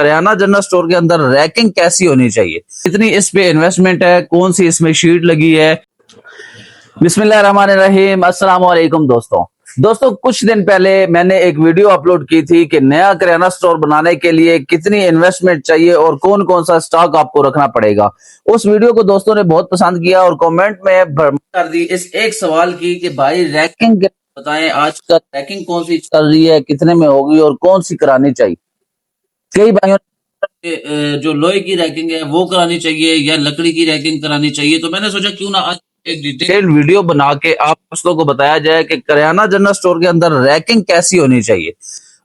Kirana general store के अंदर ranking कैसी होनी चाहिए, कितनी इस पे इन्वेस्टमेंट है, कौन सी इसमें शीट लगी है। बिस्मिल्लाहिर्रहमानिर्रहीम, अस्सलाम वालेकुम दोस्तों कुछ दिन पहले मैंने एक वीडियो अपलोड की थी कि नया करियाना स्टोर बनाने के लिए कितनी इन्वेस्टमेंट चाहिए और कौन कौन सा स्टॉक आपको रखना पड़ेगा। उस वीडियो को दोस्तों ने बहुत पसंद किया और कमेंट में कर दी इस एक सवाल की कि भाई रैकिंग बताएं, आजकल रैकिंग कौन सी चल रही है, कितने में होगी और कौन सी करानी चाहिए। कई भाइयों जो लोहे की रैकिंग है वो करानी चाहिए या लकड़ी की रैकिंग करानी चाहिए, तो मैंने सोचा क्यों ना आज एक डिटेल वीडियो बना के आप दोस्तों को बताया जाए कि करियाना जनरल स्टोर के अंदर रैकिंग कैसी होनी चाहिए।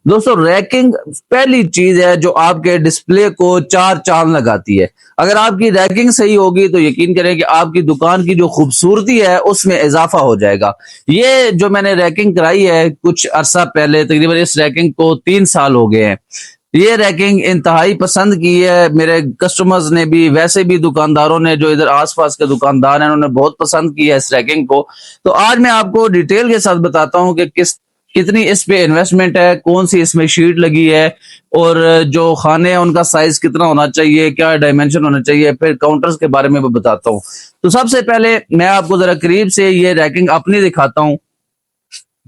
दोस्तों रैकिंग पहली चीज है जो आपके डिस्प्ले को चार चांद लगाती है। अगर आपकी रैकिंग सही होगी तो यकीन करें कि आपकी दुकान की जो खूबसूरती है उसमें इजाफा हो जाएगा। ये जो मैंने रैकिंग कराई है कुछ अरसा पहले, तकरीबन इस रैकिंग को 3 साल हो गए हैं। ये रैकिंग इंतहाई पसंद की है मेरे कस्टमर्स ने भी, वैसे भी दुकानदारों ने, जो इधर आसपास के दुकानदार हैं उन्होंने बहुत पसंद किया इस रैकिंग को। तो आज मैं आपको डिटेल के साथ बताता हूं कि कितनी इस पे इन्वेस्टमेंट है, कौन सी इसमें शीट लगी है और जो खाने हैं उनका साइज कितना होना चाहिए, क्या डायमेंशन होना चाहिए, फिर काउंटर्स के बारे में भी बताता हूँ। तो सबसे पहले मैं आपको जरा करीब से ये रैकिंग अपनी दिखाता हूँ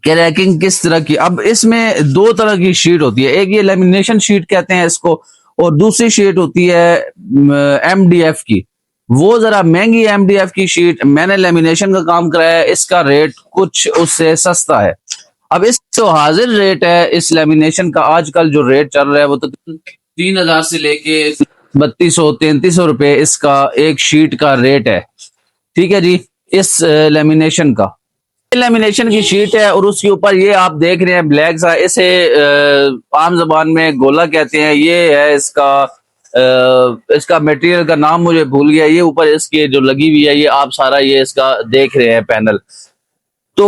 कि रैकिंग किस तरह की। अब इसमें दो तरह की शीट होती है, एक ये लेमिनेशन शीट कहते हैं इसको, और दूसरी शीट होती है एमडीएफ की। वो जरा महंगी एमडीएफ की शीट, मैंने लेमिनेशन का काम कराया है, इसका रेट कुछ उससे सस्ता है। अब इस जो हाजिर रेट है इस लेमिनेशन का, आजकल जो रेट चल रहा है वो तो 3,000 से लेके 3200-3300 रुपए इसका एक शीट का रेट है। ठीक है जी, इस लेमिनेशन का लेमिनेशन की शीट है और उसके ऊपर ये आप देख रहे हैं ब्लैक सा, इसे आम जबान में गोला कहते हैं। ये है इसका मटेरियल का नाम मुझे भूल गया। ये ऊपर इसके जो लगी हुई है ये आप सारा ये इसका देख रहे हैं पैनल। तो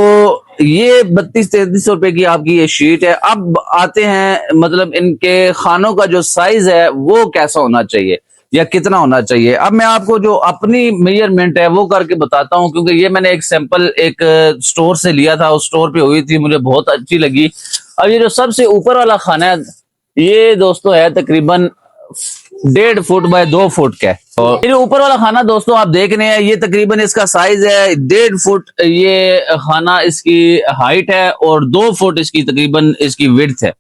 ये 3200-3300 रुपए की आपकी ये शीट है। अब आते हैं मतलब इनके खानों का जो साइज है वो कैसा होना चाहिए या कितना होना चाहिए। अब मैं आपको जो अपनी मेजरमेंट है वो करके बताता हूँ, क्योंकि ये मैंने एक सैंपल एक स्टोर से लिया था, उस स्टोर पे हुई थी, मुझे बहुत अच्छी लगी। अब ये जो सबसे ऊपर वाला खाना है ये दोस्तों है तकरीबन 1.5 फुट बाय 2 फुट का। और ये ऊपर वाला खाना दोस्तों आप देख रहे हैं, ये तकरीबन इसका साइज है 1.5 फुट ये खाना इसकी हाइट है और 2 फुट इसकी तकरीबन इसकी विड्थ है।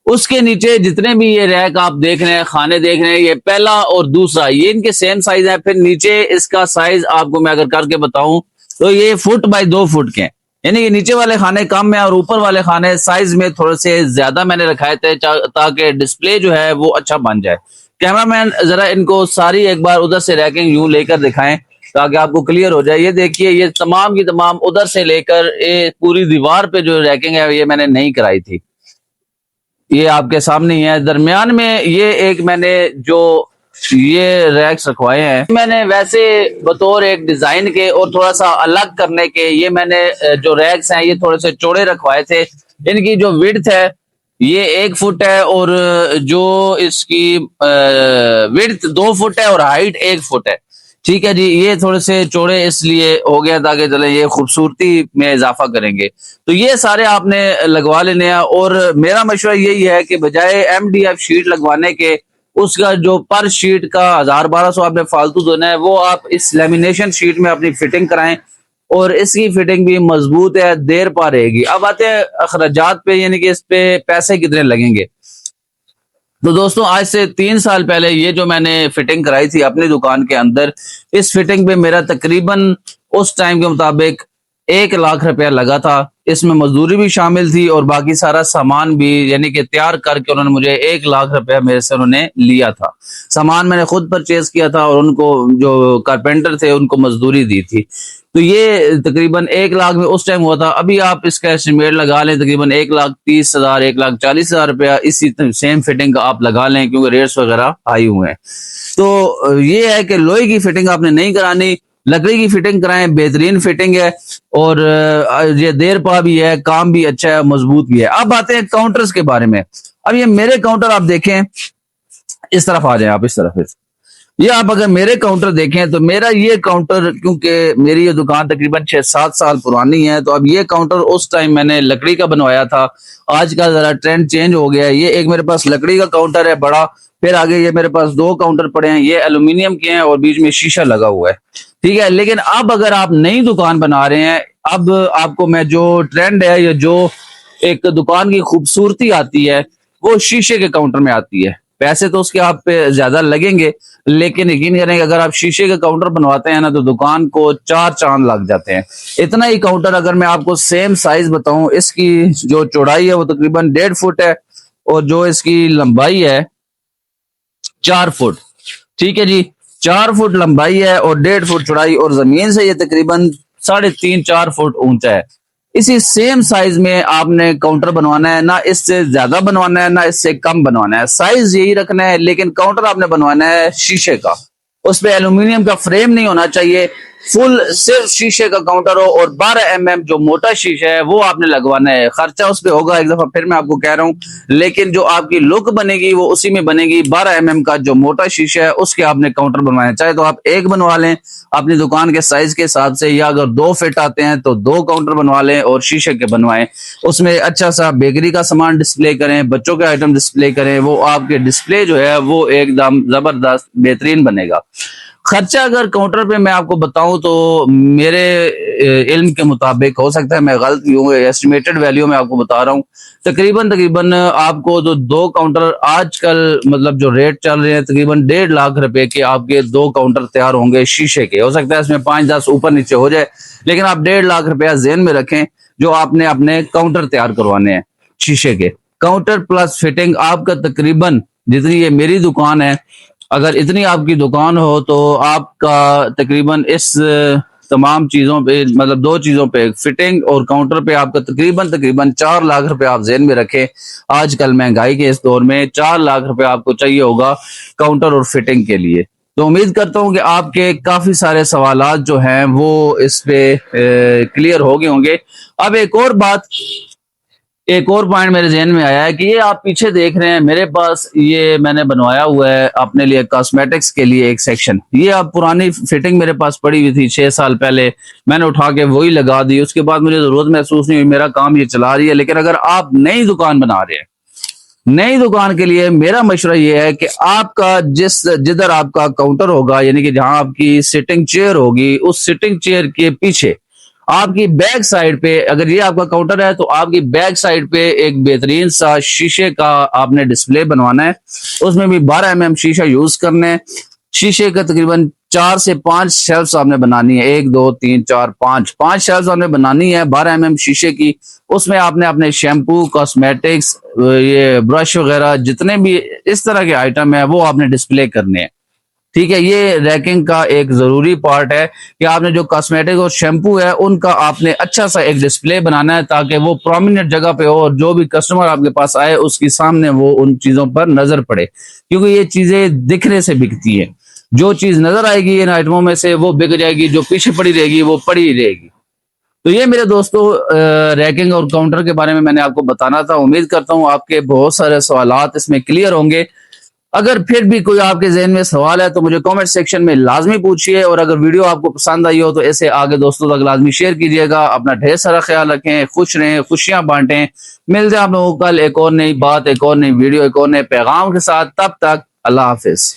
उसके नीचे जितने भी ये रैक आप देख रहे हैं, खाने देख रहे हैं, ये पहला और दूसरा ये इनके सेम साइज है। फिर नीचे इसका साइज आपको मैं अगर करके बताऊं तो ये 1 फुट बाय 2 फुट के हैं, यानी कि नीचे वाले खाने कम है और ऊपर वाले खाने साइज में थोड़े से ज्यादा मैंने रखाए थे ताकि डिस्प्ले जो है वो अच्छा बन जाए। कैमरामैन जरा इनको सारी एक बार उधर से रैकिंग यूं लेकर दिखाएं ताकि आपको क्लियर हो जाए। ये देखिए, ये तमाम की तमाम उधर से लेकर ये पूरी दीवार पे जो रैकिंग है ये मैंने नहीं कराई थी, ये आपके सामने ही है। दरमियान में ये एक मैंने जो ये रैक्स रखवाए हैं, मैंने वैसे बतौर एक डिजाइन के और थोड़ा सा अलग करने के ये मैंने जो रैक्स हैं ये थोड़े से चौड़े रखवाए थे। इनकी जो विड्थ है ये 1 फुट है और जो इसकी विड्थ 2 फुट है और हाइट 1 फुट है। ठीक है जी, ये थोड़े से चौड़े इसलिए हो गया ताकि चले ये खूबसूरती में इजाफा करेंगे। तो ये सारे आपने लगवा लेने हैं और मेरा मशवरा यही है कि बजाय एमडीएफ शीट लगवाने के उसका जो पर शीट का 1000-1200 आपने फालतू देना है, वो आप इस लेमिनेशन शीट में अपनी फिटिंग कराएं और इसकी फिटिंग भी मजबूत है, देर पा रहेगी। अब आते हैं अखराजात पे, यानी कि इस पे पैसे कितने लगेंगे। तो दोस्तों आज से 3 साल पहले ये जो मैंने फिटिंग कराई थी अपनी दुकान के अंदर, इस फिटिंग पे मेरा तकरीबन उस टाइम के मुताबिक 1 लाख रुपया लगा था। इसमें मजदूरी भी शामिल थी और बाकी सारा सामान भी, यानी कि तैयार करके उन्होंने मुझे 1 लाख रुपया मेरे से उन्होंने लिया था। सामान मैंने खुद परचेज किया था और उनको जो कारपेंटर थे उनको मजदूरी दी थी। तो ये तकरीबन 1 लाख में उस टाइम हुआ था। अभी आप इसका एस्टिमेट लगा लें तकरीबन 1,30,000 1,40,000 रुपया इसी सेम फिटिंग का आप लगा लें, क्योंकि रेट्स वगैरह हाई हुए हैं। तो ये है कि लोहे की फिटिंग आपने नहीं करानी, लकड़ी की फिटिंग कराएं, बेहतरीन फिटिंग है और ये देर पा भी है, काम भी अच्छा है, मजबूत भी है। अब आते हैं काउंटर्स के बारे में। अब ये मेरे काउंटर आप देखें, इस तरफ आ जाए आप, इस तरफ یہ آپ اگر میرے کاؤنٹر دیکھیں تو میرا یہ کاؤنٹر، کیونکہ میری یہ دکان تقریباً 6-7 سال پرانی ہے، تو اب یہ کاؤنٹر اس ٹائم میں نے لکڑی کا بنوایا تھا. آج کا ذرا ٹرینڈ چینج ہو گیا ہے. یہ ایک میرے پاس لکڑی کا کاؤنٹر ہے بڑا، پھر آگے یہ میرے پاس 2 کاؤنٹر پڑے ہیں، یہ ایلومینیم کے ہیں اور بیچ میں شیشہ لگا ہوا ہے. ٹھیک ہے، لیکن اب اگر آپ نئی دکان بنا رہے ہیں، اب آپ کو میں جو ٹرینڈ ہے یا جو ایک دکان کی خوبصورتی آتی ہے وہ شیشے کے کاؤنٹر میں آتی ہے. پیسے تو اس کے آپ پہ زیادہ لگیں گے، لیکن یقین کریں کہ اگر آپ شیشے کا کاؤنٹر بنواتے ہیں نا تو دکان کو 4 چاند لگ جاتے ہیں. اتنا ہی کاؤنٹر اگر میں آپ کو سیم سائز بتاؤں، اس کی جو چوڑائی ہے وہ تقریباً 1.5 فٹ ہے اور جو اس کی لمبائی ہے 4 فٹ. ٹھیک ہے جی، 4 فٹ لمبائی ہے اور 1.5 فٹ چوڑائی، اور زمین سے یہ تقریباً 3.5-4 فٹ اونچا ہے. اسی سیم سائز میں آپ نے کاؤنٹر بنوانا ہے، نہ اس سے زیادہ بنوانا ہے نہ اس سے کم بنوانا ہے، سائز یہی رکھنا ہے، لیکن کاؤنٹر آپ نے بنوانا ہے شیشے کا. اس پہ ایلومینیم کا فریم نہیں ہونا چاہیے، فل صرف شیشے کا کاؤنٹر ہو، اور 12 جو موٹا شیشہ ہے وہ آپ نے لگوانا ہے. خرچہ اس پہ ہوگا، ایک دفعہ پھر میں آپ کو کہہ رہا ہوں، لیکن جو آپ کی لک بنے گی وہ اسی میں بنے گی. 12 کا جو موٹا شیشہ ہے اس کے آپ نے کاؤنٹر بنوانا ہے. چاہے تو آپ ایک بنوا لیں اپنی دکان کے سائز کے حساب سے، یا اگر 2 فٹ آتے ہیں تو 2 کاؤنٹر بنوا لیں اور شیشے کے بنوائیں. اس میں اچھا سا بیکری کا سامان ڈسپلے کریں، بچوں کے آئٹم ڈسپلے کریں، وہ آپ کے ڈسپلے جو ہے وہ ایک دم زبردست بہترین بنے گا. خرچہ اگر کاؤنٹر پہ میں آپ کو بتاؤں تو میرے علم کے مطابق، ہو سکتا ہے میں غلط بھی ہوں، ایسٹیمیٹڈ ویلیو میں آپ کو بتا رہا ہوں، تقریباً آپ کو جو 2 کاؤنٹر آج کل مطلب جو ریٹ چل رہے ہیں تقریباً 1.5 لاکھ روپے کے آپ کے 2 کاؤنٹر تیار ہوں گے شیشے کے. ہو سکتا ہے اس میں 5-10 اوپر نیچے ہو جائے، لیکن آپ 1.5 لاکھ روپیہ ذہن میں رکھیں جو آپ نے اپنے کاؤنٹر تیار کروانے ہیں شیشے کے. کاؤنٹر پلس فٹنگ آپ کا تقریباً، جتنی یہ میری دکان ہے، اگر اتنی آپ کی دکان ہو تو آپ کا تقریباً اس تمام چیزوں پہ، مطلب 2 چیزوں پہ، فٹنگ اور کاؤنٹر پہ، آپ کا تقریباً 4 لاکھ روپے آپ ذہن میں رکھیں. آج کل مہنگائی کے اس دور میں 4 لاکھ روپے آپ کو چاہیے ہوگا کاؤنٹر اور فٹنگ کے لیے. تو امید کرتا ہوں کہ آپ کے کافی سارے سوالات جو ہیں وہ اس پہ کلیئر ہو گئے ہوں گے. اب ایک اور پوائنٹ میرے ذہن میں آیا ہے کہ یہ آپ پیچھے دیکھ رہے ہیں میرے پاس، یہ میں نے بنوایا ہوا ہے اپنے لیے کاسمیٹکس کے لیے ایک سیکشن. یہ اب پرانی فٹنگ میرے پاس پڑی ہوئی تھی 6 سال پہلے، میں نے اٹھا کے وہی لگا دی. اس کے بعد مجھے ضرورت محسوس نہیں ہوئی، میرا کام یہ چلا رہی ہے. لیکن اگر آپ نئی دکان بنا رہے ہیں، نئی دکان کے لیے میرا مشورہ یہ ہے کہ آپ کا جدھر آپ کا کاؤنٹر ہوگا، یعنی کہ جہاں آپ کی سٹنگ چیئر ہوگی، اس سٹنگ چیئر کے پیچھے آپ کی بیک سائڈ پہ، اگر یہ آپ کا کاؤنٹر ہے تو آپ کی بیک سائڈ پہ ایک بہترین سا شیشے کا آپ نے ڈسپلے بنوانا ہے. اس میں بھی 12 شیشہ یوز کرنا ہے. شیشے کا تقریباً 4 سے 5 شیلفز آپ نے بنانی ہے، 1 2 3 4 5 شیلفز آپ نے بنانی ہے 12 شیشے کی. اس میں آپ نے اپنے شیمپو، کاسمیٹکس، یہ برش وغیرہ جتنے بھی اس طرح کے آئٹم ہیں وہ آپ نے ڈسپلے کرنے ہیں. ٹھیک ہے، یہ ریکنگ کا ایک ضروری پارٹ ہے کہ آپ نے جو کاسمیٹک اور شیمپو ہے ان کا آپ نے اچھا سا ایک ڈسپلے بنانا ہے تاکہ وہ پرومیننٹ جگہ پہ ہو اور جو بھی کسٹمر آپ کے پاس آئے اس کے سامنے وہ ان چیزوں پر نظر پڑے، کیونکہ یہ چیزیں دکھنے سے بکتی ہیں. جو چیز نظر آئے گی ان آئٹموں میں سے وہ بک جائے گی، جو پیچھے پڑی رہے گی وہ پڑی ہی رہے گی. تو یہ میرے دوستوں ریکنگ اور کاؤنٹر کے بارے میں نے آپ کو بتانا تھا. امید کرتا ہوں آپ کے بہت سارے سوالات اس میں کلیئر ہوں گے. اگر پھر بھی کوئی آپ کے ذہن میں سوال ہے تو مجھے کامنٹ سیکشن میں لازمی پوچھیے، اور اگر ویڈیو آپ کو پسند آئی ہو تو اسے آگے دوستوں تک لازمی شیئر کیجیے گا. اپنا ڈھیر سارا خیال رکھیں، خوش رہیں، خوشیاں بانٹیں. ملتے ہیں آپ لوگوں کو کل ایک اور نئی بات، ایک اور نئی ویڈیو، ایک اور نئے پیغام کے ساتھ. تب تک اللہ حافظ.